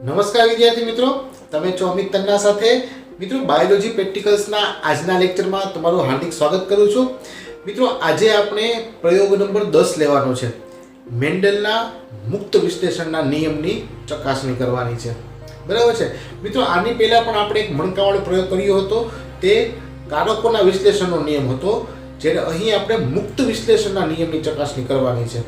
નમસ્કાર વિદ્યાર્થી મિત્રો, તમે છો અમિત તન્ના સાથે. મિત્રો, બાયોલોજી પ્રેક્ટિકલ્સના આજના લેક્ચરમાં તમારું હાર્દિક સ્વાગત કરું છું. મિત્રો, આજે આપણે પ્રયોગ નંબર 10 લેવાનો છે. મેન્ડલના મુક્ત વિશ્લેષણના નિયમની ચકાસણી કરવાની છે. બરાબર છે મિત્રો. આની પહેલા પણ આપણે એક મણકાવાળો પ્રયોગ કર્યો હતો, તે કારકોના વિશ્લેષણનો નિયમ હતો. જ્યારે અહીં આપણે મુક્ત વિશ્લેષણના નિયમની ચકાસણી કરવાની છે.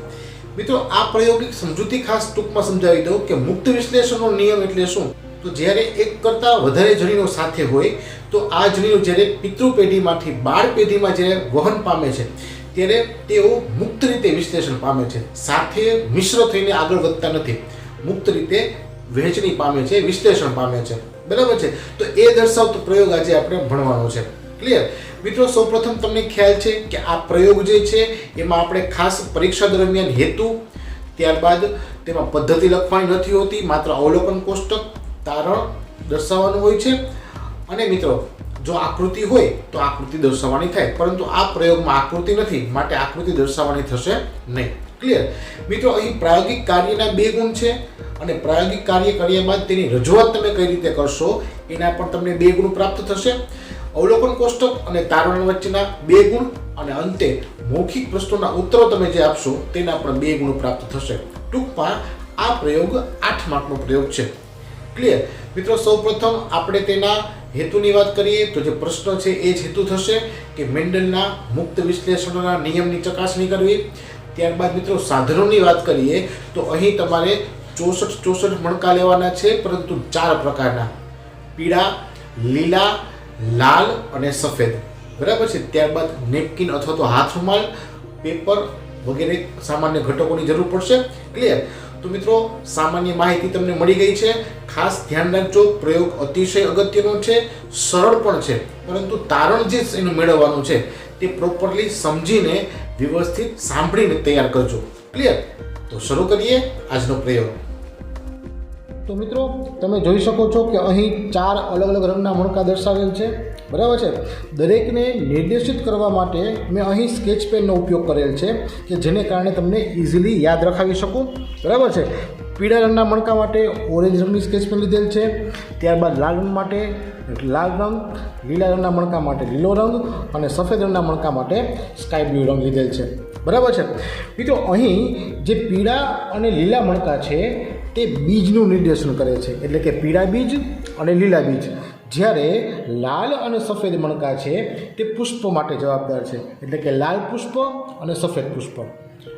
મિત્રો, આ પ્રાયોગિક સમજૂતી ખાસ ટૂંકમાં સમજાવી દઉં કે મુક્ત વિશ્લેષણનો નિયમ એટલે શું. તો જ્યારે એક કરતાં વધારે જનીનો સાથે હોય તો આ જનીનો જ્યારે પિતૃ પેઢીમાંથી બાળ પેઢીમાં જ્યારે વહન પામે છે ત્યારે તેઓ મુક્ત રીતે વિશ્લેષણ પામે છે, સાથે મિશ્ર થઈને આગળ વધતા નથી. મુક્ત રીતે વહેંચણી પામે છે, વિશ્લેષણ પામે છે. બરાબર છે. તો એ દર્શાવતો પ્રયોગ આજે આપણે ભણવાનો છે. ક્લિયર મિત્રો? સૌપ્રથમ તમને ખ્યાલ છે કે આ પ્રયોગ જે છે એમાં આપણે ખાસ પરીક્ષા દરમિયાન હેતુ, ત્યારબાદ તેમાં પદ્ધતિ લખવાની નથી હોતી, માત્ર અવલોકન કોષ્ટક, તારણ દર્શાવવાનું હોય છે. અને મિત્રો, જો આકૃતિ હોય તો આકૃતિ દર્શાવવાની થાય, પરંતુ આ પ્રયોગમાં આકૃતિ નથી, માટે આકૃતિ દર્શાવવાની થશે નહીં. ક્લિયર મિત્રો? અહીં પ્રાયોગિક કાર્યના બે ગુણ છે અને પ્રાયોગિક કાર્ય કર્યા બાદ તેની રજૂઆત તમે કઈ રીતે કરશો એના પણ તમને બે ગુણ પ્રાપ્ત થશે. અવલોકન કોષ્ટક અને તારણ વચ્ચેના બે ગુણ અને અંતે મૌખિક પ્રશ્નોના ઉત્તરો તમે જે આપશો તેના પણ બે ગુણ પ્રાપ્ત થશે. ટૂંકમાં આ પ્રયોગ 8 માર્કનો પ્રયોગ છે. ક્લિયર મિત્રો? સૌપ્રથમ આપણે તેના હેતુની વાત કરીએ તો જે પ્રશ્ન છે એ જ હેતુ થશે કે મેન્ડલના મુક્ત વિશ્લેષણના નિયમની ચકાસણી કરવી. ત્યારબાદ મિત્રો સાધનોની વાત કરીએ તો અહીં તમારે 64 મણકા લેવાના છે, પરંતુ 4 પ્રકારના: પીળા, લીલા, લાલ અને સફેદ. બરાબર છે. ત્યારબાદ નેપકિન અથવા તો હાથ રૂમાલ, પેપર વગેરે સામાન્ય ઘટકોની જરૂર પડશે. ક્લિયર? તો મિત્રો, સામાન્ય માહિતી તમને મળી ગઈ છે. ખાસ ધ્યાન રાખજો, પ્રયોગ અતિશય અગત્યનો છે, સરળ પણ છે, પરંતુ તારણ જે એનું મેળવવાનું છે તે પ્રોપરલી સમજીને વ્યવસ્થિત સાંભળીને તૈયાર કરજો. ક્લિયર? તો શરૂ કરીએ આજનો પ્રયોગ. તો મિત્રો, તમે જોઈ શકો છો કે અહીં 4 અલગ અલગ રંગના મણકા દર્શાવેલ છે. બરાબર છે. દરેકને નિર્દેશિત કરવા માટે મેં અહીં સ્કેચ પેનનો ઉપયોગ કરેલ છે કે જેને કારણે તમને ઇઝીલી યાદ રખાવી શકું. બરાબર છે. પીળા રંગના મણકા માટે ઓરેન્જ રંગની સ્કેચ પેન લીધેલ છે. ત્યારબાદ લાલ રંગ માટે લાલ રંગ, લીલા રંગના મણકા માટે લીલો રંગ અને સફેદ રંગના મણકા માટે સ્કાય બ્લુ રંગ લીધેલ છે. બરાબર છે મિત્રો. અહીં જે પીળા અને લીલા મણકા છે તે બીજનું નિર્દેશન કરે છે, એટલે કે પીળા બીજ અને લીલા બીજ. જ્યારે લાલ અને સફેદ મણકા છે તે પુષ્પ માટે જવાબદાર છે, એટલે કે લાલ પુષ્પ અને સફેદ પુષ્પ.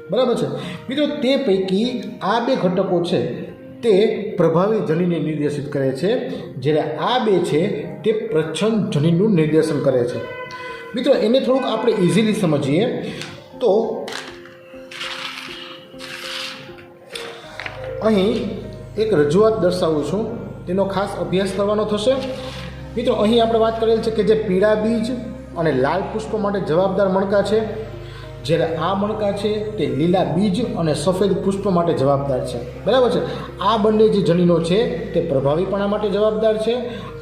બરાબર છે મિત્રો. તે પૈકી આ બે ઘટકો છે તે પ્રભાવી જનીનને નિર્દેશિત કરે છે, જ્યારે આ બે છે તે પ્રચ્છન્ન જનીનનું નિર્દેશન કરે છે. મિત્રો, એને થોડુંક આપણે ઇઝીલી સમજીએ તો અહીં એક રજૂઆત દર્શાવું છું, તેનો ખાસ અભ્યાસ કરવાનો થશે. મિત્રો, અહીં આપણે વાત કરેલ છે કે જે પીળા બીજ અને લાલ પુષ્પ માટે જવાબદાર મણકા છે, જ્યારે આ મણકા છે તે લીલા બીજ અને સફેદ પુષ્પ માટે જવાબદાર છે. બરાબર છે. આ બંને જે જનીનો છે તે પ્રભાવીપણા માટે જવાબદાર છે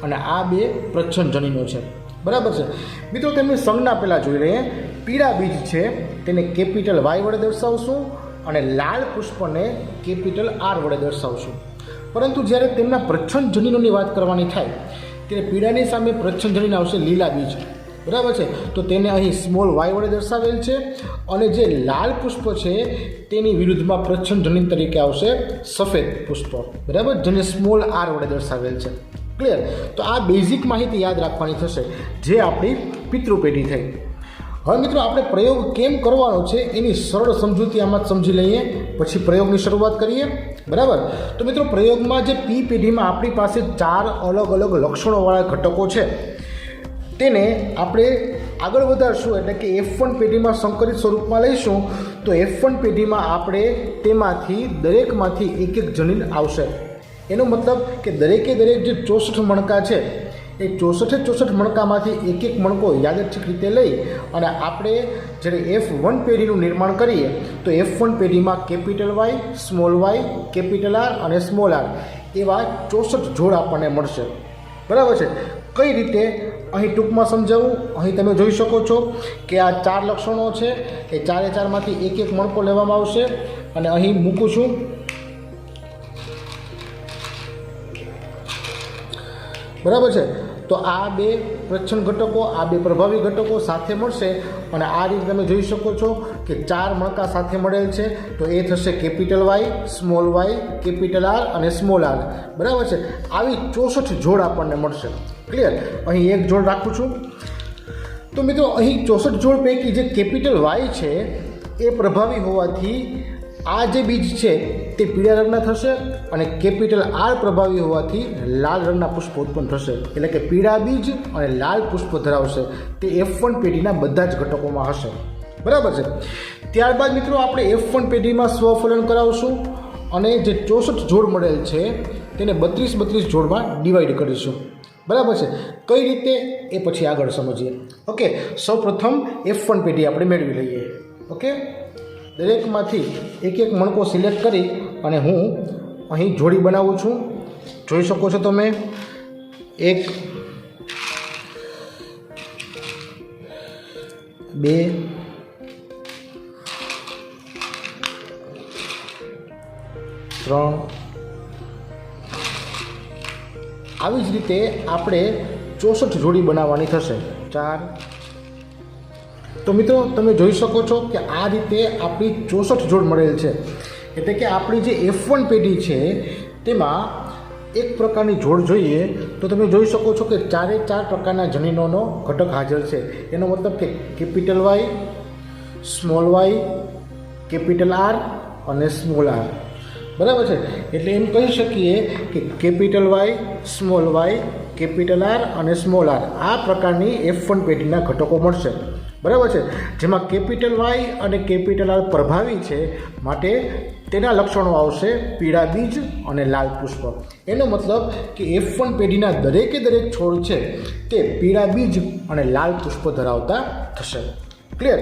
અને આ બે પ્રચ્છન્ન જનીનો છે. બરાબર છે મિત્રો. તેમની સંજ્ઞા પહેલાં જોઈ લઈએ. પીળા બીજ છે તેને કેપિટલ વાય વડે દર્શાવશું અને લાલ પુષ્પને કેપિટલ આર વડે દર્શાવશું. પરંતુ જ્યારે તેમના પ્રચ્છન્ન જનીનોની વાત કરવાની થાય ત્યારે પીળાની સામે પ્રચ્છન્ન જનીન આવશે લીલા બીજ. બરાબર છે. તો તેને અહીં સ્મોલ વાય વડે દર્શાવેલ છે અને જે લાલ પુષ્પ છે તેની વિરુદ્ધમાં પ્રચ્છન્ન જનીન તરીકે આવશે સફેદ પુષ્પ. બરાબર, જેને સ્મોલ આર વડે દર્શાવેલ છે. ક્લિયર? તો આ બેઝિક માહિતી યાદ રાખવાની થશે, જે આપણી પિતૃ પેઢી થઈ. હવે મિત્રો, આપણે પ્રયોગ કેમ કરવાનો છે એની સરળ સમજૂતી આમાં જ સમજી લઈએ, પછી પ્રયોગની શરૂઆત કરીએ. બરાબર. તો મિત્રો, પ્રયોગમાં જે પી પેઢીમાં આપણી પાસે 4 અલગ અલગ લક્ષણોવાળા ઘટકો છે તેને આપણે આગળ વધારશું, એટલે કે F1 પેઢીમાં સંકલિત સ્વરૂપમાં લઈશું. તો F1 પેઢીમાં આપણે તેમાંથી દરેકમાંથી એક એક જનીન આવશે. એનો મતલબ કે દરેકે દરેક જે 64 મણકા છે એ 64 મણકામાંથી એક એક મણકો યાદચ્છિક રીતે લઈ અને આપણે જ્યારે F1 પેઢીનું નિર્માણ કરીએ તો F1 પેઢીમાં capital Y, small Y, capital R અને સ્મોલ આર એવા 64 જોડ આપણને મળશે. બરાબર છે. કઈ રીતે અહીં ટૂંકમાં સમજાવું. અહીં તમે જોઈ શકો છો કે આ 4 લક્ષણો છે, એ 4માંથી એક એક મણકો લેવામાં આવશે અને અહીં મૂકું છું. બરાબર છે. તો આ બે પ્રચ્છન્ન ઘટકો, આ બે પ્રભાવી ઘટકો સાથે મળશે અને આ રીતે તમે જોઈ શકો છો કે 4 મણકા સાથે મળેલ છે. તો એ થશે capital Y, small Y, capital R અને સ્મોલ આર. બરાબર છે. આવી 64 જોડ આપણને મળશે. ક્લિયર. અહીં એક જોડ રાખું છું. તો મિત્રો અહીં 64 જોડ પૈકી જે કેપિટલ વાય છે એ પ્રભાવી હોવાથી આ જે બીજ છે તે પીળા રંગના થશે અને કેપિટલ આર પ્રભાવી હોવાથી લાલ રંગના પુષ્પ ઉત્પન્ન થશે. એટલે કે પીળા બીજ અને લાલ પુષ્પ ધરાવશે. તે F1 પેઢીના બધા જ ઘટકોમાં હશે. બરાબર છે. ત્યારબાદ મિત્રો આપણે F1 પેઢીમાં સ્વફલન કરાવશું અને જે 64 જોડ મળેલ છે તેને 32 જોડમાં ડિવાઈડ કરીશું. બરાબર છે. કઈ રીતે એ પછી આગળ સમજીએ. ઓકે, સૌપ્રથમ F1 પેઢી આપણે મેળવી લઈએ. ઓકે, દરેકમાંથી એક એક મણકો સિલેક્ટ કરી અને હું અહીં જોડી બનાવું છું. જોઈ શકો છો તમે. 1 2 3 આવી જ રીતે આપણે 64 જોડી બનાવવાની થશે. 4. તો મિત્રો તમે જોઈ શકો છો કે આ રીતે આપણી 64 જોડ મળેલ છે. એટલે કે આપણી જે F1 પેઢી છે તેમાં એક પ્રકારની જોડ જોઈએ તો તમે જોઈ શકો છો કે 4 પ્રકારના જનીનોનો ઘટક હાજર છે. એનો મતલબ કે capital Y, small Y, capital R અને સ્મોલ આર. બરાબર છે. એટલે એમ કહી શકીએ કે capital Y, small Y, capital R અને સ્મોલ આર આ પ્રકારની F1 પેઢીના ઘટકો મળશે. બરાબર છે. જેમાં કેપિટલ વાય અને કેપિટલ આર પ્રભાવી છે માટે તેના લક્ષણો આવશે પીળા બીજ અને લાલ પુષ્પ. એનો મતલબ કે F1 પેઢીના દરેકે દરેક છોડ છે તે પીળા બીજ અને લાલ પુષ્પ ધરાવતા થશે. ક્લિયર.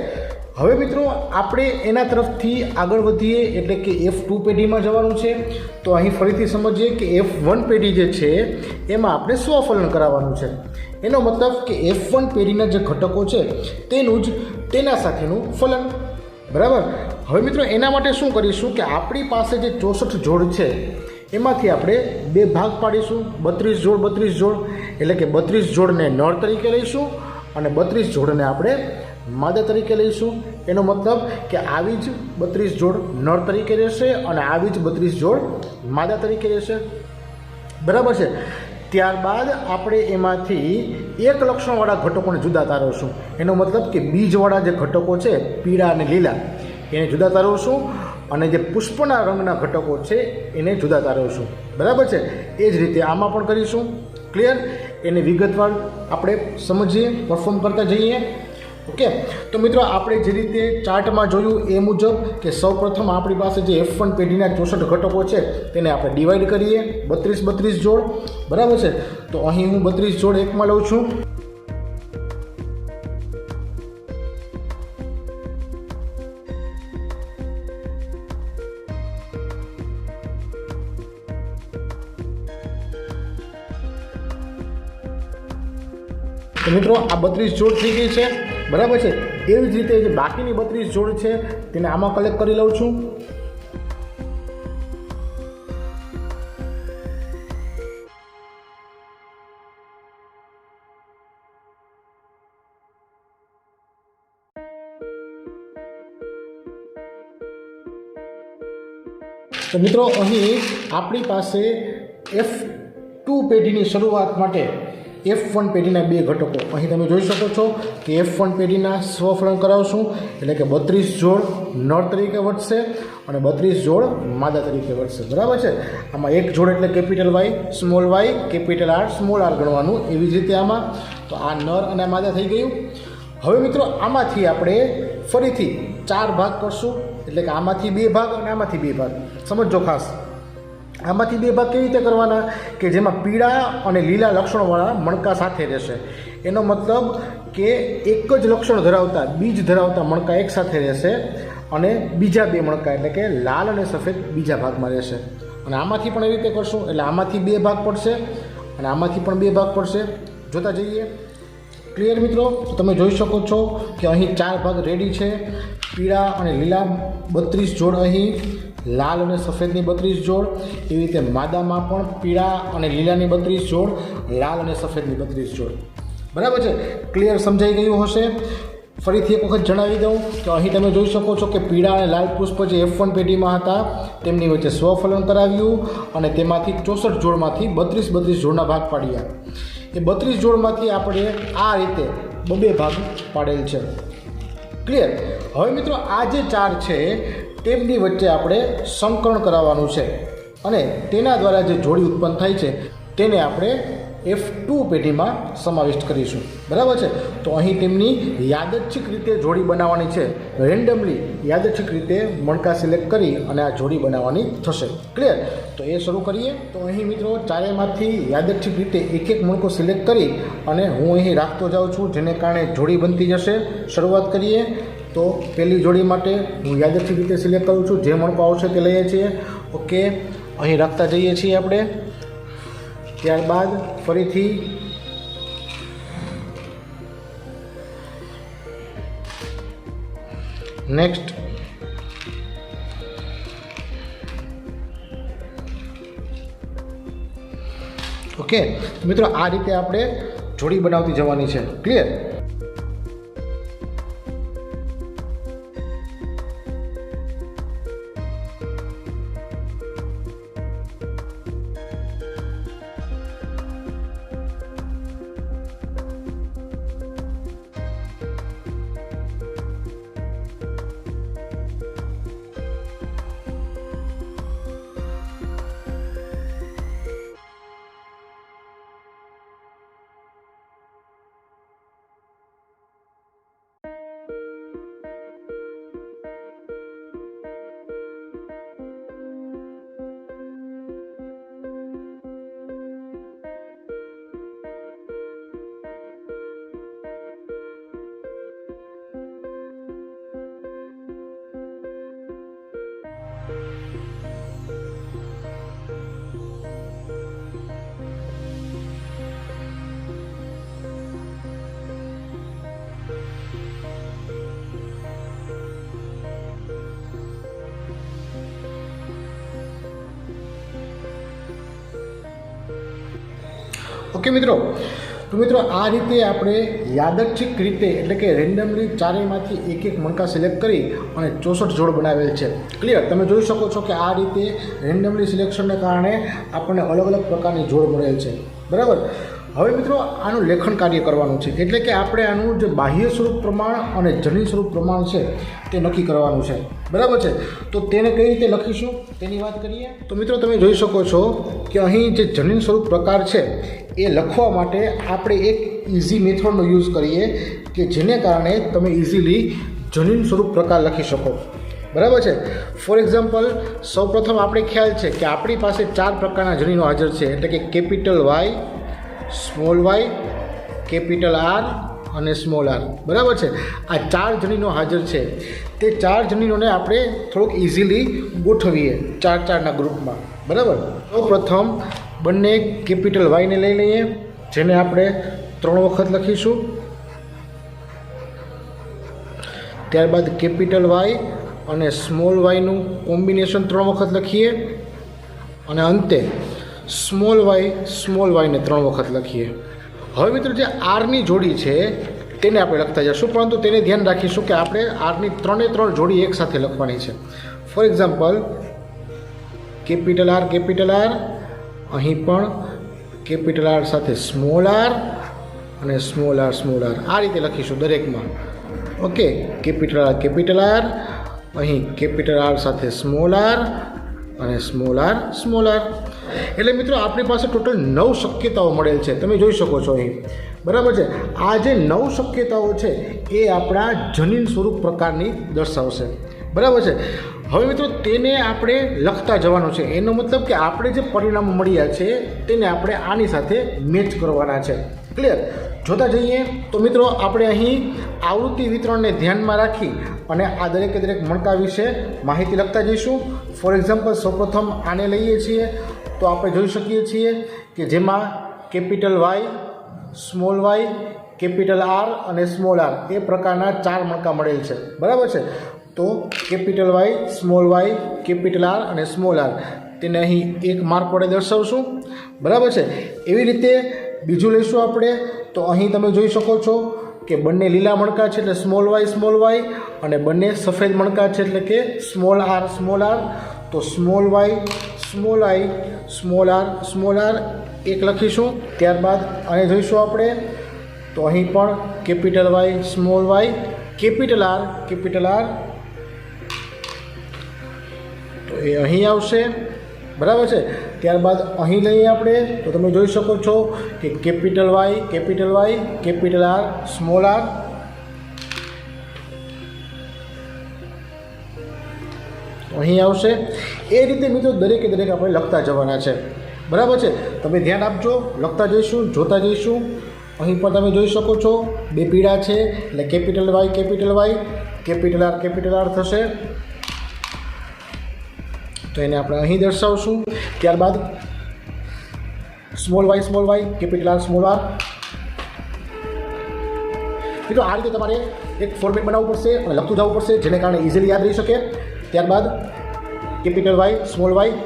હવે મિત્રો આપણે એના તરફથી આગળ વધીએ એટલે કે F2 પેઢીમાં જવાનું છે. તો અહીં ફરીથી સમજીએ કે F1 પેઢી જે છે એમાં આપણે સ્વફલન કરાવવાનું છે. એનો મતલબ કે F1 પેઢીના જે ઘટકો છે તેનું જ તેના સાથેનું ફલન. બરાબર. હવે મિત્રો એના માટે શું કરીશું કે આપણી પાસે જે 64 જોડ છે એમાંથી આપણે 2 ભાગ પાડીશું. 32 જોડ 32 જોડ. એટલે કે 32 જોડને નર તરીકે લઈશું અને 32 જોડને આપણે માદા તરીકે લઈશું. એનો મતલબ કે આવી જ 32 જોડ નર તરીકે રહેશે અને આવી જ 32 જોડ માદા તરીકે રહેશે. બરાબર છે. ત્યારબાદ આપણે એમાંથી એક લક્ષણવાળા ઘટકોને જુદા તારવશું. એનો મતલબ કે બીજવાળા જે ઘટકો છે પીળા અને લીલા એને જુદા તારવશું અને જે પુષ્પના રંગના ઘટકો છે એને જુદા તારવશું. બરાબર છે. એ જ રીતે આમાં પણ કરીશું. ક્લિયર. એને વિગતવાર આપણે સમજીએ, પરફોર્મ કરતા જઈએ. ઓકે. તો મિત્રો આપણે જે રીતે ચાર્ટમાં જોયું એ મુજબ કે સૌપ્રથમ આપણી પાસે જે F1 પેઢીના 64 ઘટકો છે તેને આપણે ડિવાઈડ કરીએ 32 જોડ. બરાબર છે. તો અહીં હું 32 જોડ એકમાં લઉં છું. તો મિત્રો આ 32 જોડ થઈ ગઈ છે. બરાબર છે. એવી જ રીતે જે બાકીની 32 જોડ છે તેને આમાં કલેક્ટ કરી લઉં છું. તો મિત્રો અહીં આપણી પાસે F2 પેઢીની શરૂઆત માટે F1 પેઢીના 2 ઘટકો અહીં તમે જોઈ શકો છો કે F1 પેઢીના સ્વફલન કરાવશું. એટલે કે 32 જોડ નર તરીકે વધશે અને 32 જોડ માદા તરીકે વધશે. બરાબર છે. આમાં એક જોડ એટલે capital Y, small Y, capital R, small R ગણવાનું. એવી જ રીતે આમાં તો આ નર અને માદા થઈ ગયું. હવે મિત્રો આમાંથી આપણે ફરીથી 4 ભાગ કરશું. એટલે કે આમાંથી 2 ભાગ અને આમાંથી 2 ભાગ. સમજો ખાસ. આમાંથી 2 ભાગ કેવી રીતે કરવાના કે જેમાં પીળા અને લીલા લક્ષણોવાળા મણકા સાથે રહેશે. એનો મતલબ કે એક જ લક્ષણ ધરાવતા બીજ ધરાવતા મણકા એક સાથે રહેશે અને બીજા 2 મણકા એટલે કે લાલ અને સફેદ બીજા ભાગમાં રહેશે. અને આમાંથી પણ એવી રીતે કરશું. એટલે આમાંથી 2 ભાગ પડશે અને આમાંથી પણ 2 ભાગ પડશે. જોતા જઈએ. ક્લિયર મિત્રો. તો તમે જોઈ શકો છો કે અહીં 4 ભાગ રેડી છે. પીળા અને લીલા 32 જોડ અહીં લાલ અને સફેદની 32 જોડ, એવી રીતે માદામાં પણ પીળા અને લીલાની 32 જોડ, લાલ અને સફેદની 32 જોડ. બરાબર છે? ક્લિયર સમજાઈ ગયું હશે. ફરીથી એક વખત જણાવી દઉં કે અહીં તમે જોઈ શકો છો કે પીળા અને લાલ પુષ્પ જે F1 પેઢીમાં હતા તેમની વચ્ચે સ્વફલન કરાવ્યું અને તેમાંથી 64 જોડમાંથી 32 જોડના ભાગ પાડ્યા. એ 32 જોડમાંથી આપણે આ રીતે બે ભાગ પાડેલ છે. ક્લિયર? હવે મિત્રો આ જે 4 છે તેમની વચ્ચે આપણે સંકરણ કરાવવાનું છે અને તેના દ્વારા જે જોડી ઉત્પન્ન થાય છે તેને આપણે F2 પેઢીમાં સમાવિષ્ટ કરીશું. બરાબર છે? તો અહીં તેમની યાદચ્છિક રીતે જોડી બનાવવાની છે. રેન્ડમલી યાદચ્છિક રીતે મણકા સિલેક્ટ કરી અને આ જોડી બનાવવાની થશે. ક્લિયર? તો એ શરૂ કરીએ. તો અહીં મિત્રો ચારેયમાંથી યાદચ્છિક રીતે એક મણકો સિલેક્ટ કરી અને હું અહીં રાખતો જાઉં છું, જેને કારણે જોડી બનતી જશે. શરૂઆત કરીએ. તો પહેલી જોડી માટે હું યાદચ્છિક રીતે સિલેક્ટ કરું છું. જે મણકો આવશે તે લઈએ છીએ. ઓકે, અહીં રાખતા જઈએ છીએ આપણે. ત્યારબાદ ફરીથી નેક્સ્ટ. ઓકે મિત્રો, આ રીતે આપણે જોડી બનાવતી જવાની છે. ક્લિયર? ઓકે મિત્રો, તો મિત્રો આ રીતે આપણે યાદચ્છિક રીતે એટલે કે રેન્ડમલી ચારેયમાંથી એક મણકા સિલેક્ટ કરી અને 64 જોડ બનાવેલ છે. ક્લિયર? તમે જોઈ શકો છો કે આ રીતે રેન્ડમલી સિલેક્શનને કારણે આપણને અલગ અલગ પ્રકારની જોડ મળેલ છે. બરાબર? હવે મિત્રો આનું લેખન કાર્ય કરવાનું છે, એટલે કે આપણે આનું જે બાહ્ય સ્વરૂપ પ્રમાણ અને જનીન સ્વરૂપ પ્રમાણ છે તે નક્કી કરવાનું છે. બરાબર છે? તો તેને કઈ રીતે લખીશું તેની વાત કરીએ. તો મિત્રો તમે જોઈ શકો છો કે અહીં જે જનીન સ્વરૂપ પ્રકાર છે એ લખવા માટે આપણે એક ઇઝી મેથડનો યુઝ કરીએ કે જેને કારણે તમે ઇઝીલી જનીન સ્વરૂપ પ્રકાર લખી શકો. બરાબર છે? ફોર એક્ઝામ્પલ, સૌપ્રથમ આપણે ખ્યાલ છે કે આપણી પાસે 4 પ્રકારના જનીનો હાજર છે, એટલે કે capital Y, small Y, capital R અને સ્મોલ આર. બરાબર છે? આ 4 જનીનો હાજર છે. તે 4 જનીનોને આપણે થોડુંક ઇઝીલી ગોઠવીએ 4-4ના ગ્રુપમાં. બરાબર? સૌપ્રથમ બંને કેપિટલ વાયને લઈ લઈએ, જેને આપણે 3 વખત લખીશું. ત્યારબાદ કેપિટલ વાય અને સ્મોલ વાયનું કોમ્બિનેશન 3 વખત લખીએ અને અંતે સ્મોલ વાયને 3 વખત લખીએ. હવે મિત્રો જે આરની જોડી છે તેને આપણે લખતા જઈશું, પરંતુ તેને ધ્યાન રાખીશું કે આપણે આરની 3 જોડી એકસાથે લખવાની છે. ફોર એક્ઝામ્પલ, કેપિટલ આર, અહીં પણ કેપિટલ આર સાથે સ્મોલ આર અને સ્મોલ આર આ રીતે લખીશું દરેકમાં. ઓકે, કેપિટલ આર, અહીં કેપિટલ આર સાથે સ્મોલ આર અને સ્મોલ આર. એટલે મિત્રો આપણી પાસે ટોટલ 9 શક્યતાઓ મળેલ છે. તમે જોઈ શકો છો અહીં. બરાબર છે? આ જે 9 શક્યતાઓ છે એ આપણા જનીન સ્વરૂપ પ્રકારની દર્શાવશે. બરાબર છે? હવે મિત્રો તેને આપણે લખતા જવાનું છે. એનો મતલબ કે આપણે જે પરિણામો મળ્યા છે તેને આપણે આની સાથે મેચ કરવાના છે. ક્લિયર? જોતા જઈએ તો મિત્રો આપણે અહીં આવૃત્તિ વિતરણને ધ્યાનમાં રાખી અને આ દરેકે દરેક મણકા વિશે માહિતી લખતા જઈશું. ફોર એક્ઝામ્પલ, સૌપ્રથમ આને લઈએ છીએ તો આપણે જોઈ શકીએ છીએ કે જેમાં capital Y, small Y, capital R અને સ્મોલ આર એ પ્રકારના 4 મણકા મળેલ છે. બરાબર છે? તો capital Y, small Y, capital R અને સ્મોલ આર તેને અહીં એક માર્ક વડે દર્શાવશું. બરાબર છે. એવી રીતે બીજું લઈશું આપણે. તો અહીં તમે જોઈ શકો છો કે બંને લીલા મણકા છે એટલે સ્મોલ વાય અને બંને સફેદ મણકા છે એટલે કે સ્મોલ આર. તો small Y, small I, small R એક લખીશું. ત્યારબાદ અહીં જોઈશું આપણે તો અહીં પણ capital Y, small Y, capital R તો એ અહીં આવશે. બરાબર છે. ત્યારબાદ અહીં લઈએ આપણે તો તમે જોઈ શકો છો કે capital Y, capital R, small R. અહીં આવશે. એ રીતે મિત્રો દરેકે દરેક આપણે લખતા જવાના છે. બરાબર છે. તમે ધ્યાન આપજો, લખતા જઈશું, જોતા જઈશું. અહીં પણ તમે જોઈ શકો છો બે પીળા છે એટલે કેપિટલ વાય, કેપિટલ આર થશે. તો એને આપણે અહીં દર્શાવશું. ત્યારબાદ small Y, capital R, small R. મિત્રો આ રીતે તમારે એક ફોર્મેટ બનાવવું પડશે અને લખતું જવું પડશે જેને કારણે ઇઝીલી યાદ રહી શકે. ત્યારબાદ capital Y,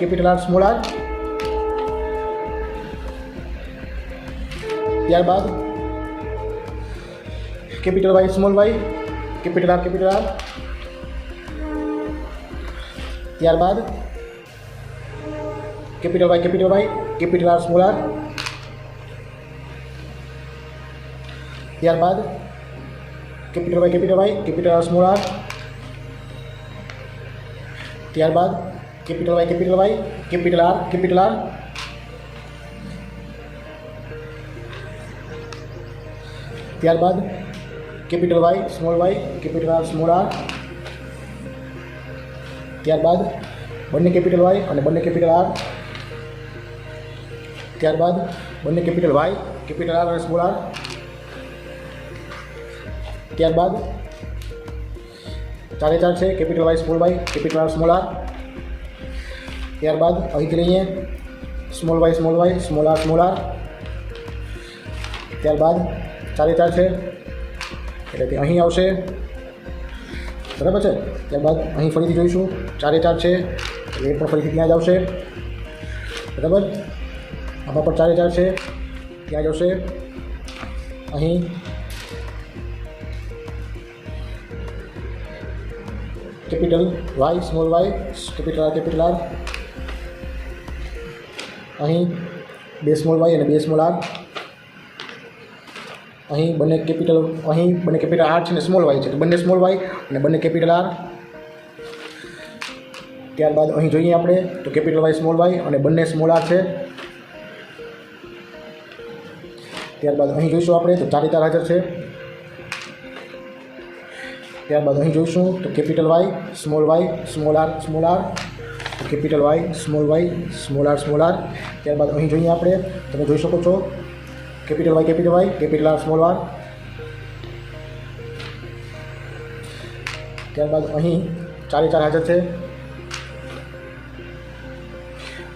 capital R, small R. ત્યારબાદ capital Y, small Y, capital R. ત્યારબાદ capital Y, capital R, small R. ત્યારબાદ capital Y, capital R, small R. ત્યારબાદ કેપિટલ વાય, કેપિટલ આર. ત્યારબાદ capital Y, capital R, small R. ત્યારબાદ બંને capital Y અને બંને capital R. ત્યારબાદ બંને કેપિટલ વાય, કેપિટલ આર અને સ્મોલ આર. ત્યારબાદ 4 4 છે capital Y, capital R, small R. ત્યારબાદ અહીંથી લઈએ સ્મોલ વાય, સ્મોલ આર. ત્યારબાદ 4 4 છે એટલે કે અહીં આવશે. બરાબર છે. ત્યારબાદ અહીં ફરીથી જોઈશું 4 4 છે એટલે એ પણ ફરીથી ત્યાં જ આવશે. બરાબર. આમાં પણ 4 4 છે ત્યાં જ આવશે. અહીં capital Y, small Y, capital R. અહીં 2 સ્મોલ વાય અને 2 સ્મોલ આર. અહીં બંને કેપિટલ આર છે ને સ્મોલ વાય છે, બંને સ્મોલ વાય અને બંને કેપિટલ આર. ત્યારબાદ અહીં જોઈએ આપણે તો કેપિટલ વાય, સ્મોલ વાય અને બંને સ્મોલ આર છે. ત્યારબાદ અહીં જોઈશું આપણે તો 4 4 હાજર છે. ત્યારબાદ અહીં જોઈશું તો capital Y, small R. Capital Y, small R. ત્યારબાદ અહીં જોઈએ આપણે તમે જોઈ શકો છો capital Y, capital R, small R. ત્યારબાદ અહીં 4 4 હાજર છે.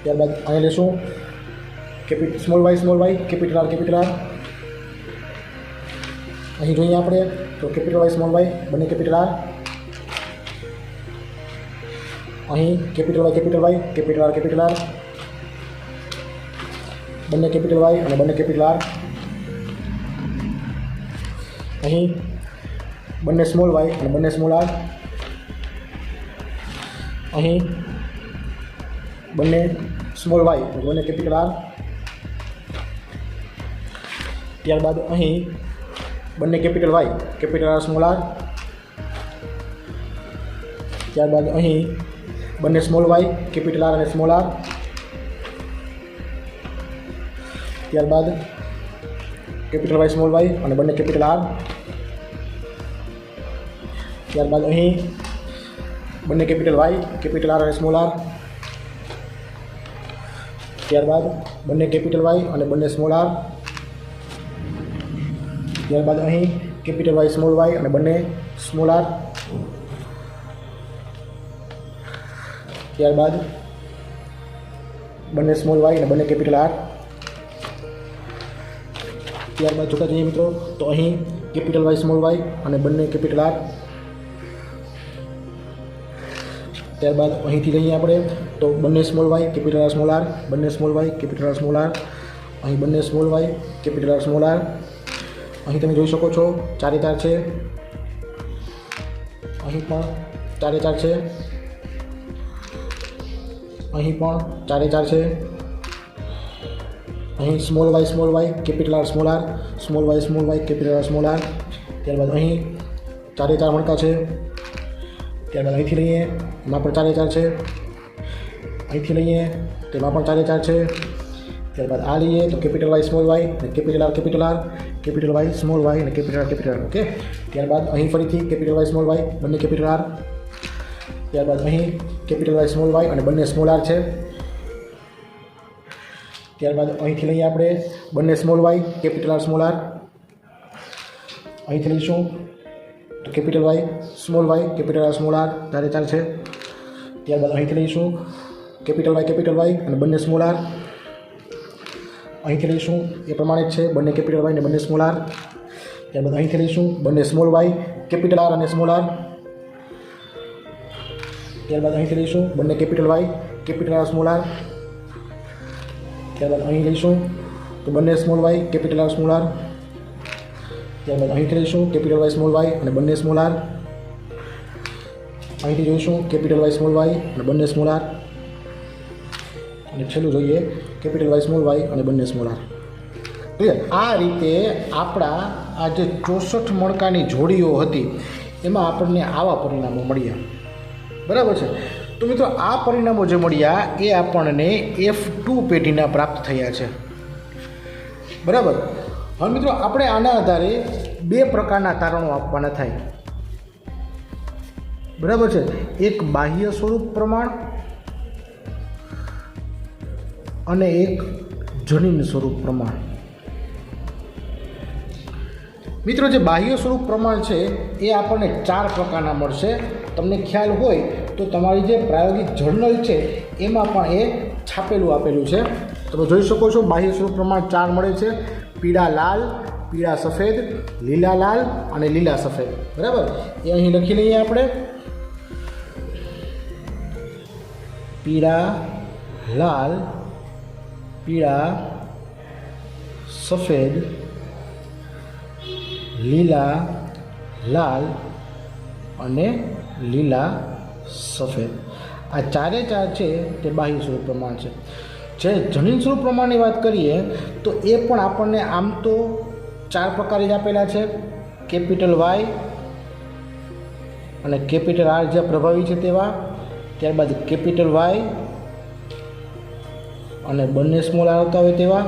ત્યારબાદ અહીં લેશું સ્મોલ વાય, કેપિટલ આર. અહીં જોઈએ આપણે તો કેપિટલ વાય, સ્મોલ વાય, બંને કેપિટલ આર. અહીં કેપિટલ વાય, કેપિટલ આર. બંને કેપિટલ વાય અને બંને કેપિટલ આર. અહીં બંને સ્મોલ વાય અને બંને સ્મોલ આર. અહીં બંને સ્મોલ વાય અને બંને કેપિટલ આર. ત્યારબાદ અહીં બંને capital Y, capital R, small R. ત્યારબાદ અહીં બંને સ્મોલ વાય, કેપિટલ આર અને સ્મોલ આર. ત્યારબાદ કેપિટલ વાય, સ્મોલ વાય અને બંને કેપિટલ આર. ત્યારબાદ અહીં બંને કેપિટલ વાય, કેપિટલ આર અને સ્મોલ આર. ત્યારબાદ બંને કેપિટલ વાય અને બંને સ્મોલ આર. ત્યારબાદ અહીં કેપિટલ વાય, સ્મોલ વાય અને બંને સ્મોલ આર. ત્યારબાદ બંને સ્મોલ વાય અને બંને કેપિટલ આર. ત્યારબાદ જોતા જઈએ મિત્રો તો અહીં કેપિટલ વાય, સ્મોલ વાય અને બંને કેપિટલ આર. ત્યારબાદ અહીંથી લઈએ આપણે તો બંને small Y capital R small R, બંને small Y capital R small R, અહીં બંને small Y capital R small R. અહીં તમે જોઈ શકો છો 4 એ 4 છે, અહીં પણ 4 એ 4 છે, અહીં પણ 4 એ 4 છે. અહીં small Y capital R small R, small Y capital R small R. ત્યારબાદ અહીં 4 એ 4 મણકા છે. ત્યારબાદ અહીંથી લઈએ એમાં પણ 4 એ 4 છે, અહીંથી લઈએ તેમાં પણ 4 એ 4 છે. ત્યારબાદ આ લઈએ તો કેપિટલ વાય સ્મોલ વાય અને capital R capital Y small Y અને કેપિટલ આર. ઓકે. ત્યારબાદ અહીં ફરીથી કેપિટલ વાય સ્મોલ વાય બંને કેપિટલ આર. ત્યારબાદ અહીં કેપિટલ વાય સ્મોલ વાય અને બંને સ્મોલ આર છે. ત્યારબાદ અહીંથી લઈએ આપણે બંને small Y capital R small R. અહીંથી લઈશું તો capital Y small Y capital R small R 4 એ 4 છે. ત્યારબાદ અહીંથી લઈશું કેપિટલ વાય અને બંને સ્મોલ આર. અહીંથી લઈશું એ પ્રમાણે જ છે બંને કેપિટલ વાય અને બંને સ્મોલ આર. ત્યારબાદ અહીંથી લઈશું બંને સ્મોલ વાય કેપિટલ આર અને સ્મોલ આર. ત્યારબાદ અહીંથી લઈશું બંને capital Y capital R small R. ત્યારબાદ અહીં લઈશું તો બંને small Y capital R small R. ત્યારબાદ અહીંથી લઈશું કેપિટલ વાય સ્મોલ વાય અને બંને સ્મોલ આર. અહીંથી જોઈશું કેપિટલ વાય સ્મોલ વાય અને બંને સ્મોલ આર. અને છેલ્લું જોઈએ કેપિટલ વાય સ્મોલ વાય અને બંને સ્મોલ આર. ક્લિયર? આ રીતે આપણા આ જે 64 મણકાની જોડીઓ હતી એમાં આપણને આવા પરિણામો મળ્યા. બરાબર છે. તો મિત્રો આ પરિણામો જે મળ્યા એ આપણને F2 પેઢીના પ્રાપ્ત થયા છે. બરાબર. હવે મિત્રો આપણે આના આધારે 2 પ્રકારના તારણો આપવાના થાય. બરાબર છે. એક બાહ્ય સ્વરૂપ પ્રમાણ અને એક જનીન સ્વરૂપ પ્રમાણ. મિત્રો જે બાહ્ય સ્વરૂપ પ્રમાણ છે એ આપણને 4 પ્રકારના મળશે. તમને ખ્યાલ હોય તો તમારી જે પ્રાયોગિક જર્નલ છે એમાં પણ એ આપેલું છે. તમે જોઈ શકો છો બાહ્ય સ્વરૂપ પ્રમાણ 4 મળે છે: પીળા લાલ, પીળા સફેદ, લીલા લાલ અને લીલા સફેદ. બરાબર. એ અહીં લખી લઈએ આપણે. પીળા લાલ, પીળા સફેદ, લીલા લાલ અને લીલા સફેદ. આ 4 એ 4 છે તે બાહ્ય સ્વરૂપ પ્રમાણ છે. જે જનીન સ્વરૂપ પ્રમાણની વાત કરીએ તો એ પણ આપણને આમ તો 4 પ્રકારે જ આપેલા છે: કેપિટલ વાય અને કેપિટલ આર જે પ્રભાવી છે તેવા. ત્યારબાદ કેપિટલ વાય અને બંને સ્મોલ આર આવતા હોય તેવા.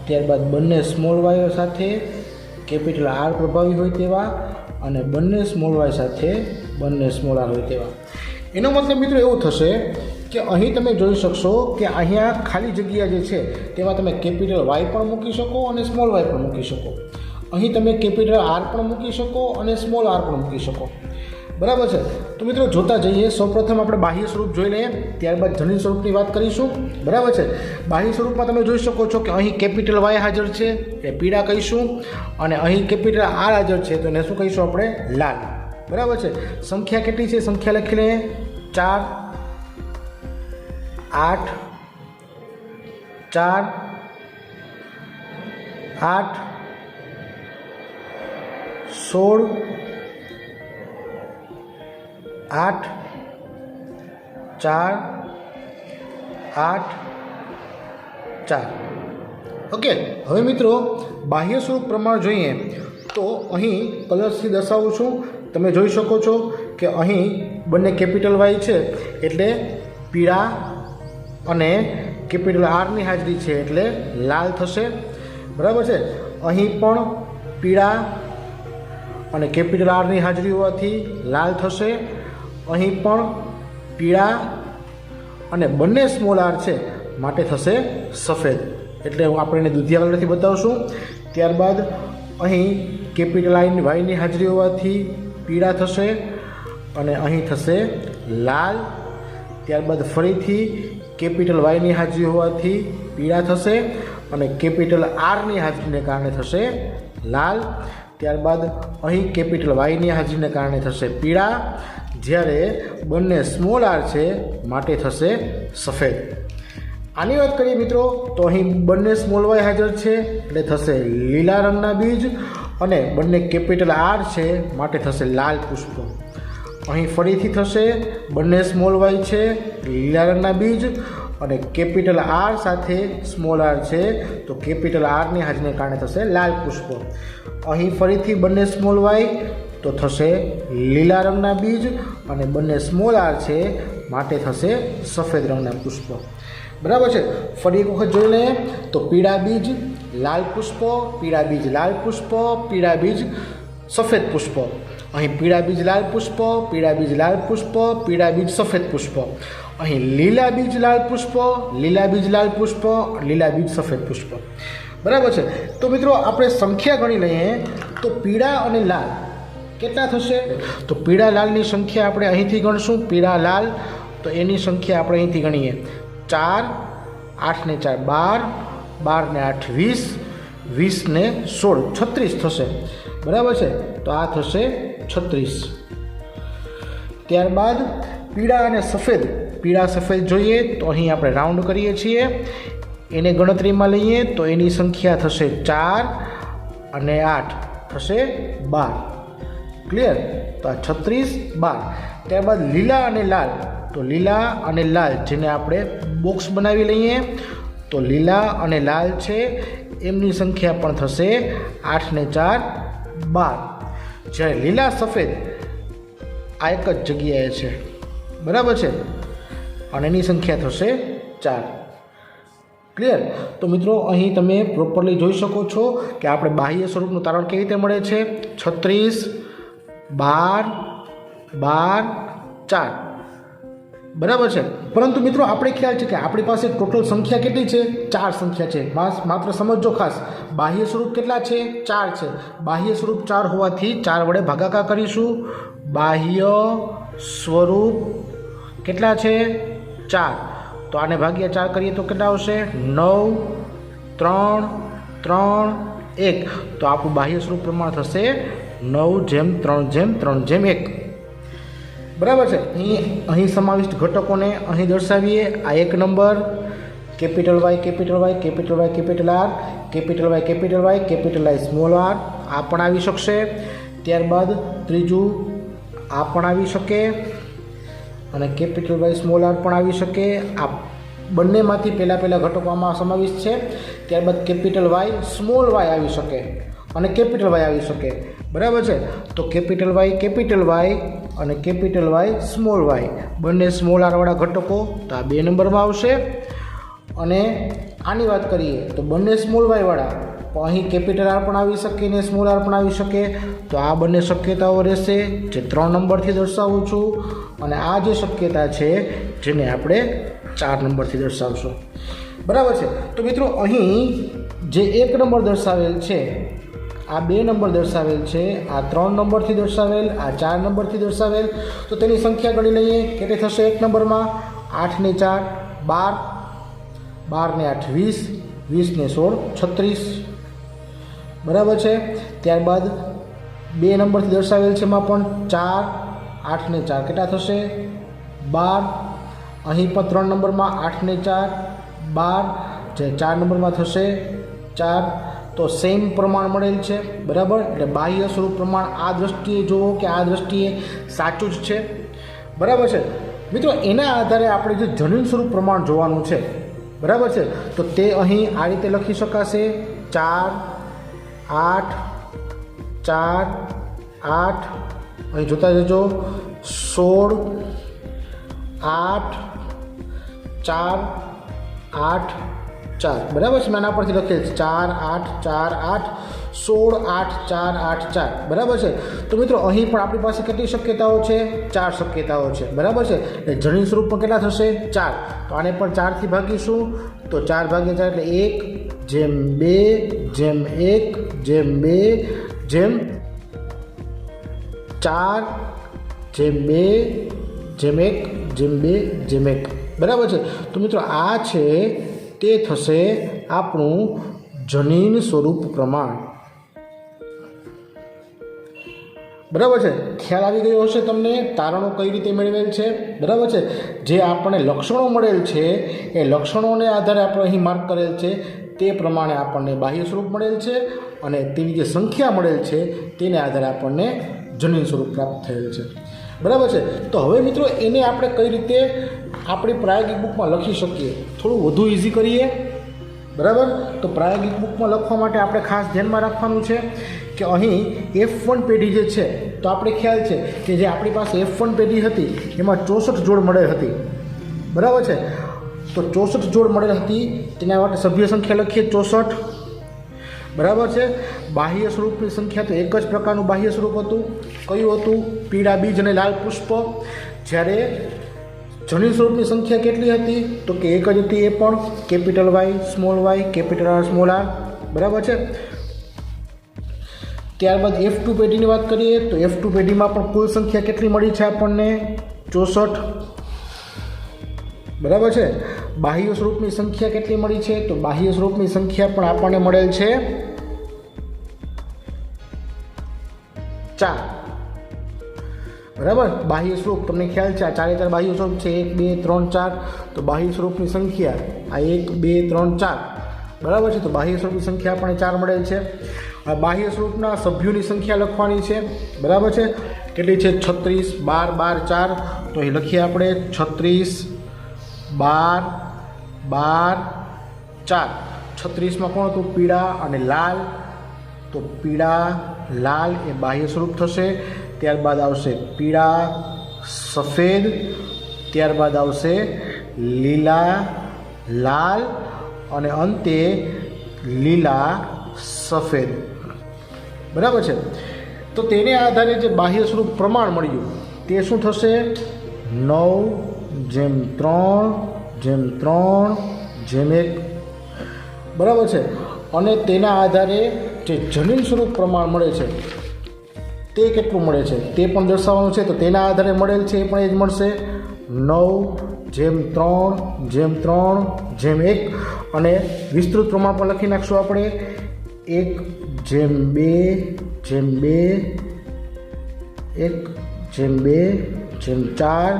ત્યારબાદ બંને સ્મોલ વાય સાથે કેપિટલ આર પ્રભાવી હોય તેવા અને બંને સ્મોલ વાય સાથે બંને સ્મોલ આર હોય તેવા. એનો મતલબ મિત્રો એવું થશે કે અહીં તમે જોઈ શકશો કે અહીંયા ખાલી જગ્યા જે છે તેમાં તમે કેપિટલ વાય પણ મૂકી શકો અને સ્મોલ વાય પણ મૂકી શકો. અહીં તમે કેપિટલ આર પણ મૂકી શકો અને સ્મોલ આર પણ મૂકી શકો. બરાબર છે. તો મિત્રો જોતા જઈએ. સૌપ્રથમ આપણે બાહ્ય સ્વરૂપ જોઈ લઈએ, ત્યારબાદ જનીન સ્વરૂપની વાત કરીશું. બરાબર છે. બાહ્ય સ્વરૂપમાં તમે જોઈ શકો છો કે અહીં કેપિટલ વાય હાજર છે એ પીળા કહીશું અને અહીં કેપિટલ આર હાજર છે તો એને શું કહીશું આપણે? લાલ. બરાબર છે. સંખ્યા કેટલી છે? સંખ્યા લખી લઈએ: 4, 8, 4, 8, 16, 8, 4, 8, 4. ઓકે. હવે મિત્રો બાહ્ય સ્વરૂપ પ્રમાણ જોઈએ તો અહીં કલર્સથી દર્શાવું છું. તમે જોઈ શકો છો કે અહીં બંને કેપિટલ વાય છે એટલે પીળા અને કેપિટલ આરની હાજરી છે એટલે લાલ થશે. બરાબર છે. અહીં પણ પીળા અને કેપિટલ આરની હાજરી હોવાથી લાલ થશે. અહીં પણ પીળા અને બંને સ્મોલ આર છે માટે થશે સફેદ. એટલે આપણે એને દૂધિયા કલરથી બતાવશું. ત્યારબાદ અહીં કેપિટલ વાયની હાજરી હોવાથી પીળા થશે અને અહીં થશે લાલ. ત્યારબાદ ફરીથી કેપિટલ વાયની હાજરી હોવાથી પીળા થશે અને કેપિટલ આરની હાજરીને કારણે થશે લાલ. ત્યારબાદ અહીં કેપિટલ વાયની હાજરીને કારણે થશે પીળા, જ્યારે બંને સ્મોલ આર છે માટે થશે સફેદ. આની વાત કરીએ મિત્રો તો અહીં બંને સ્મોલ વાય હાજર છે એટલે થશે લીલા રંગના બીજ, અને બંને કેપિટલ આર છે માટે થશે લાલ પુષ્પ. અહીં ફરીથી થશે બંને સ્મોલ વાય છે, લીલા રંગના બીજ, અને કેપિટલ આર સાથે સ્મોલ આર છે તો કેપિટલ આરની હાજરીને કારણે થશે લાલ પુષ્પ. અહીં ફરીથી બંને સ્મોલ વાય તો થશે લીલા રંગના બીજ, અને બંને સ્મોલ આર છે માટે થશે સફેદ રંગના પુષ્પ. બરાબર છે. ફરી એક વખત જોઈ લઈએ તો પીળા બીજ લાલ પુષ્પ, પીળા બીજ લાલ પુષ્પ, પીળા બીજ સફેદ પુષ્પ. અહીં પીળા બીજ લાલ પુષ્પ, પીળા બીજ લાલ પુષ્પ, પીળા બીજ સફેદ પુષ્પ. અહીં લીલા બીજ લાલ પુષ્પ, લીલા બીજ લાલ પુષ્પ, લીલા બીજ સફેદ પુષ્પ. બરાબર છે. તો મિત્રો આપણે સંખ્યા ગણી લઈએ તો પીળા અને લાલ કેટલા થશે? તો પીળા લાલની સંખ્યા આપણે અહીંથી ગણશું. પીળા લાલ તો એની સંખ્યા આપણે અહીંથી ગણીએ 4, 8 ને 4 12, 12 ને 8 20, 20 ને 16 36 થશે. બરાબર છે. તો આ થશે 36. ત્યારબાદ પીળા અને સફેદ, પીળા સફેદ જોઈએ તો અહીં આપણે રાઉન્ડ કરીએ છીએ, એને ગણતરીમાં લઈએ તો એની સંખ્યા થશે 4 અને 8 થશે 12. ક્લિયર? તો આ 36 12. ત્યારબાદ લીલા અને લાલ, તો લીલા અને લાલ જેને આપણે બોક્સ બનાવી લઈએ તો લીલા અને લાલ છે એમની સંખ્યા પણ થશે 8 ને 4 12. જ્યારે લીલા સફેદ આ એક જ જગ્યાએ છે. બરાબર છે. અને એની સંખ્યા થશે 4. ક્લિયર? તો મિત્રો અહીં તમે પ્રોપરલી જોઈ શકો છો કે આપણે બાહ્ય સ્વરૂપનું તારણ કેવી રીતે મળે છે. 36 12 12 4. બરાબર છે. પરંતુ મિત્રો આપણે ખ્યાલ છે કે આપણી પાસે ટોટલ સંખ્યા કેટલી છે? 4 સંખ્યા છે. માત્ર સમજો ખાસ, બાહ્ય સ્વરૂપ કેટલા છે? 4 છે. બાહ્ય સ્વરૂપ 4 હોવાથી 4 વડે ભાગાકાર કરીશું. બાહ્ય સ્વરૂપ કેટલા છે? 4. તો આને ભાગ્યા 4 કરીએ તો કેટલા આવશે? 9 3 3 1. તો આપણું બાહ્ય સ્વરૂપ પ્રમાણ થશે 9:3:3:1. બરાબર છે. અહીં સમાવિષ્ટ ઘટકોને અહીં દર્શાવીએ. આ 1 number capital Y capital Y capital Y capital R, capital Y capital Y capital I small R, આ પણ આવી શકશે. ત્યારબાદ ત્રીજું આ પણ આવી શકે, અને કેપિટલ વાય સ્મોલ આર પણ આવી શકે. આ બંનેમાંથી પહેલાં ઘટકો આમાં સમાવિષ્ટ છે. ત્યારબાદ કેપિટલ વાય સ્મોલ વાય આવી શકે, અને કેપિટલ વાય આવી શકે. બરાબર છે. તો કેપિટલ વાય અને કેપિટલ વાય સ્મોલ વાય બંને સ્મોલ આરવાળા ઘટકો તો આ 2 નંબરમાં આવશે. અને આની વાત કરીએ તો બંને સ્મોલ વાયવાળા તો અહીં કેપિટલ આર પણ આવી શકે ને સ્મોલ આર પણ આવી શકે. તો આ બંને શક્યતાઓ રહેશે જે 3 નંબરથી દર્શાવું છું, અને આ જે શક્યતા છે જેને આપણે 4 નંબરથી દર્શાવશું. બરાબર છે. તો મિત્રો અહીં જે 1 નંબર દર્શાવેલ છે, આ 2 નંબર દર્શાવેલ છે, આ 3 નંબરથી દર્શાવેલ, આ 4 નંબરથી દર્શાવેલ. તો તેની સંખ્યા ગણી લઈએ. કેટલી થશે 1 નંબરમાં? 8 ને 4 12, 12 ને 8 20, 20 ને 16 36. બરાબર છે. ત્યારબાદ 2 નંબરથી દર્શાવેલ છે એમાં પણ 4, 8 ને 4 કેટલા થશે? 12. અહીં પણ 3 નંબરમાં 8 ને 4 12, જે 4 નંબરમાં થશે 4. તો સેમ પ્રમાણ મળેલ છે. બરાબર. એટલે બાહ્ય સ્વરૂપ પ્રમાણ આ દ્રષ્ટિએ જુઓ કે આ દ્રષ્ટિએ સાચું જ છે. બરાબર છે મિત્રો. એના આધારે આપણે જે જનીન સ્વરૂપ પ્રમાણ જોવાનું છે. બરાબર છે. તો તે અહીં આ રીતે લખી શકાશે: 4 8 4 8. અહીં જોતા જજો 16 8 4 8 4. બરાબર છે. આના પરથી લખેલ 4 8 4 8 16 8 4 8 4. બરાબર છે. તો મિત્રો અહીં પણ આપણી પાસે કેટલી શક્યતાઓ છે? 4 શક્યતાઓ છે. બરાબર છે. એટલે જનીન સ્વરૂપમાં કેટલા થશે? 4. તો આને પણ 4થી ભાગીશું. તો 4 ભાગ્યા 4 એટલે 1:2:1:4:2:1:2:1. બરાબર છે. તો મિત્રો આ છે તે થશે આપણું જનીન સ્વરૂપ પ્રમાણ. બરાબર છે, ખ્યાલ આવી ગયો હશે તમને તારણો કઈ રીતે મેળવેલ છે. બરાબર છે, જે આપણને લક્ષણો મળેલ છે એ લક્ષણોને આધારે આપણે અહીં માર્ક કરેલ છે તે પ્રમાણે આપણને બાહ્ય સ્વરૂપ મળેલ છે અને તેની જે સંખ્યા મળેલ છે તેને આધારે આપણને જનીન સ્વરૂપ પ્રાપ્ત થયેલ છે. બરાબર છે, તો હવે મિત્રો એને આપણે કઈ રીતે આપણી પ્રાયોગિક બુકમાં લખી શકીએ, થોડું વધુ ઇઝી કરીએ. બરાબર, તો પ્રાયોગિક બુકમાં લખવા માટે આપણે ખાસ ધ્યાનમાં રાખવાનું છે કે અહીં F1 પેઢી જે છે તો આપણે ખ્યાલ છે કે જે આપણી પાસે F1 પેઢી હતી એમાં 64 જોડ મળેલ હતી. બરાબર છે, તો 64 જોડ મળેલ હતી તેના માટે સભ્ય સંખ્યા લખીએ 64. બરાબર છે, બાહ્ય સ્વરૂપની સંખ્યા તો એક જ પ્રકારનું બાહ્ય સ્વરૂપ હતું. કયું હતું? પીળા બીજ અને લાલ પુષ્પ. જ્યારે જનીન સ્વરૂપની સંખ્યા કેટલી હતી? તો કે એક જ હતી, એ પણ capital Y small Y capital R small R. બરાબર છે, ત્યારબાદ F2 પેઢીની વાત કરીએ તો F2 પેઢીમાં પણ કુલ સંખ્યા કેટલી મળી છે આપણને? 64. બરાબર છે, બાહ્ય સ્વરૂપની સંખ્યા કેટલી મળી છે? તો બાહ્ય સ્વરૂપની સંખ્યા પણ આપણને મળેલ છે 4. બરાબર, બાહ્ય સ્વરૂપ તમને ખ્યાલ છે, આ 4 બાહ્ય સ્વરૂપ છે, 1 2 3 4. તો બાહ્ય સ્વરૂપની સંખ્યા આ 1 2 3 4. બરાબર છે, તો બાહ્ય સ્વરૂપની સંખ્યા આપણને 4 મળેલ છે. આ બાહ્ય સ્વરૂપના સભ્યોની સંખ્યા લખવાની છે. બરાબર છે, કેટલી છે? 36 12 12 4. તો અહીં લખીએ આપણે 36 12 12 4. 36માં કોણ હતું? પીળા અને લાલ. તો પીળા લાલ એ બાહ્ય સ્વરૂપ થશે. ત્યારબાદ આવશે પીળા સફેદ, ત્યારબાદ આવશે લીલા લાલ અને અંતે લીલા સફેદ. બરાબર છે, તો તેને આધારે જે બાહ્ય સ્વરૂપ પ્રમાણ મળ્યું તે શું થશે? 9:3:3:1. બરાબર છે, અને તેના આધારે જે જનીન સ્વરૂપ પ્રમાણ મળે છે તે કેટલું મળે છે તે પણ દર્શાવવાનું છે. તો તેના આધારે મળેલ છે એ પણ એ જ મળશે 9:3:3:1. અને વિસ્તૃત પ્રમાણ પણ લખી નાખશું આપણે 1:2:2 1:2:4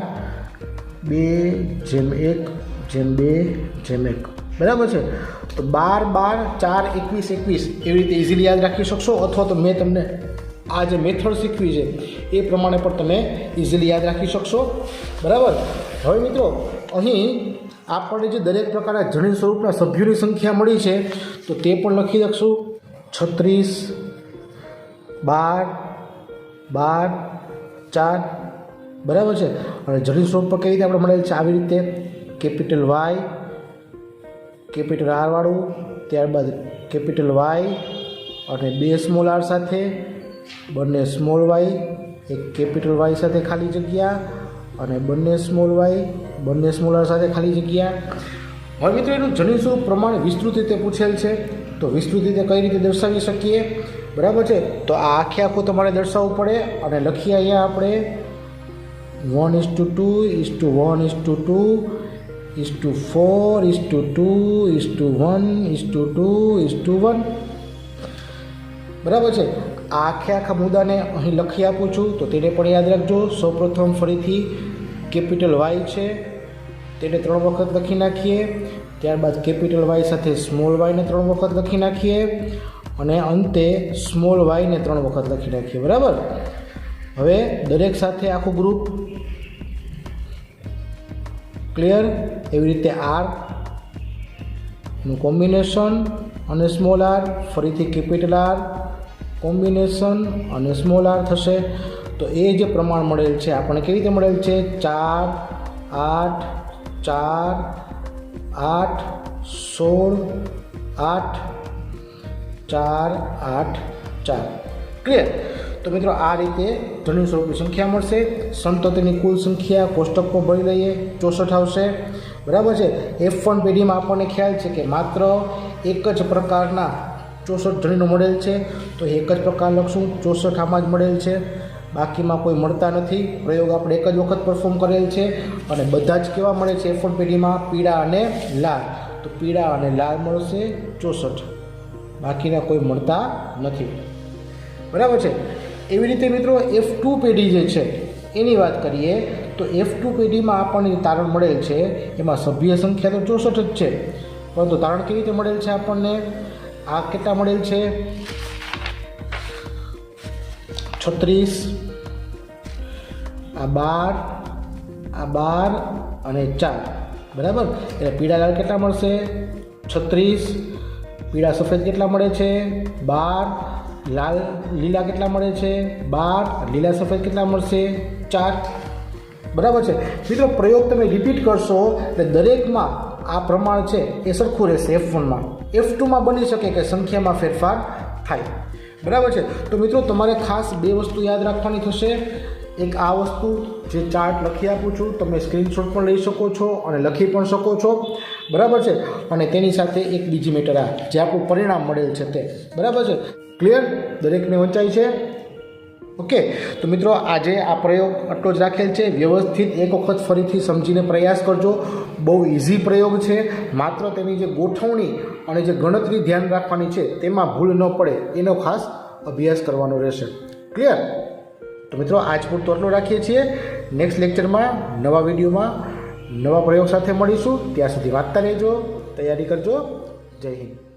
2:1:2:1. બરાબર છે, તો 12 12 4 21 21 એવી રીતે ઇઝીલી યાદ રાખી શકશો, અથવા તો મેં તમને આ જે મેથડ શીખવી છે એ પ્રમાણે પણ તમે ઇઝીલી યાદ રાખી શકશો. બરાબર, હવે મિત્રો અહીં આપણને જે દરેક પ્રકારના જનીન સ્વરૂપના સભ્યોની સંખ્યા મળી છે તો તે પણ લખી દઈશું 36 12 12 4. બરાબર છે, અને જનીન સ્વરૂપ પર કઈ રીતે આપણે મળેલ છે? આવી રીતે કેપિટલ વાય કેપિટલ આર વાળું, ત્યારબાદ કેપિટલ વાય અને 2 સ્મોલ આર સાથે, બંને સ્મોલ વાય, એક કેપિટલ વાય સાથે ખાલી જગ્યા અને બંને સ્મોલ વાય બંને સ્મોલ આર સાથે ખાલી જગ્યા. હવે મિત્રો એનું જનીન સ્વરૂપ પ્રમાણે વિસ્તૃત રીતે પૂછેલ છે, તો વિસ્તૃત રીતે કઈ રીતે દર્શાવી શકીએ? બરાબર છે, તો આ આખે આખું તમારે દર્શાવવું પડે અને લખીએ અહીંયા આપણે 1:2:1:4:2:1:2:1. બરાબર છે, આ આખા મુદ્દાને અહીં લખી આપું છું, તો તેને પણ યાદ રાખજો. સૌપ્રથમ ફરીથી કેપિટલ વાય છે તેને 3 વખત લખી નાખીએ, ત્યારબાદ કેપિટલ વાય સાથે સ્મોલ વાયને 3 વખત લખી નાખીએ અને અંતે સ્મોલ વાયને 3 વખત લખી નાખીએ. બરાબર, હવે દરેક સાથે આખું ગ્રુપ ક્લિયર. એવી રીતે આર નું કોમ્બિનેશન અને સ્મોલ આર, ફરીથી કેપિટલ આર કોમ્બિનેશન અને સ્મોલ આર થશે. તો એ જે પ્રમાણ મળેલ છે આપણને કેવી રીતે મળેલ છે? 4 8 4 8 16 8 4 8 4. ક્લિયર. તો મિત્રો આ રીતે જનીન સ્વરૂપની સંખ્યા મળશે. સંતતિની કુલ સંખ્યા કોષ્ટકમાં ભરી લઈએ 64 આવશે. બરાબર છે, F1 પેઢીમાં આપણને ખ્યાલ છે કે માત્ર એક જ પ્રકારના 64 જનીનો મળેલ છે, તો એક જ પ્રકાર લખશું 64 આમાં જ મળેલ છે, બાકીમાં કોઈ મળતા નથી. પ્રયોગ આપણે એક જ વખત પરફોર્મ કરેલ છે અને બધા જ કેવા મળે છે F1 પેઢીમાં? પીળા અને લાલ. તો પીળા અને લાલ મળશે 64, બાકીના કોઈ મળતા નથી. બરાબર છે, એવી રીતે મિત્રો F2 પેઢી જે છે એની વાત કરીએ તો F2 પેઢીમાં આપણને તારણ મળેલ છે એમાં સભ્ય સંખ્યા તો 64 જ છે, પરંતુ તારણ કેવી રીતે મળેલ છે આપણને? આ કેટલા મળેલ છે? 36, આ 12 અને 4, બરાબર. એટલે પીળા લાલ કેટલા મળશે? 36. પીળા સફેદ કેટલા મળે છે? 12. લાલ લીલા કેટલા મળે છે? 12. લીલા સફેદ કેટલા મળશે? 4. બરાબર છે મિત્રો. પ્રયોગ તમે રિપીટ કરશો એટલે દરેકમાં આ પ્રમાણ છે એ સરખું રહેશે. F1માં, F2માં બની શકે કે સંખ્યામાં ફેરફાર થાય. બરાબર છે. તો મિત્રો તમારે ખાસ બે વસ્તુ યાદ રાખવાની થશે. એક આ વસ્તુ જે ચાર્ટ લખી આપું છું, તમે સ્ક્રીનશોટ પણ લઈ શકો છો અને લખી પણ શકો છો. બરાબર છે. અને તેની સાથે એક બીજી મેટર આ જે આપણું પરિણામ મળેલ છે તે. બરાબર છે. ક્લિયર? દરેકને વંચાય છે? ઓકે. તો મિત્રો આજે આ પ્રયોગ આટલો જ રાખેલ છે. વ્યવસ્થિત એક વખત ફરીથી સમજીને પ્રયાસ કરજો. બહુ ઇઝી પ્રયોગ છે. માત્ર તેની જે ગોઠવણી અને જે ગણતરી ધ્યાન રાખવાની છે તેમાં ભૂલ ન પડે એનો ખાસ અભ્યાસ કરવાનો રહેશે. ક્લિયર? તો મિત્રો આજ પૂરતો આટલો રાખીએ છીએ. નેક્સ્ટ લેક્ચરમાં નવા વિડીયોમાં નવા પ્રયોગ સાથે મળીશું. ત્યાં સુધી વાંચતા રહેજો, તૈયારી કરજો. જય હિન્દ.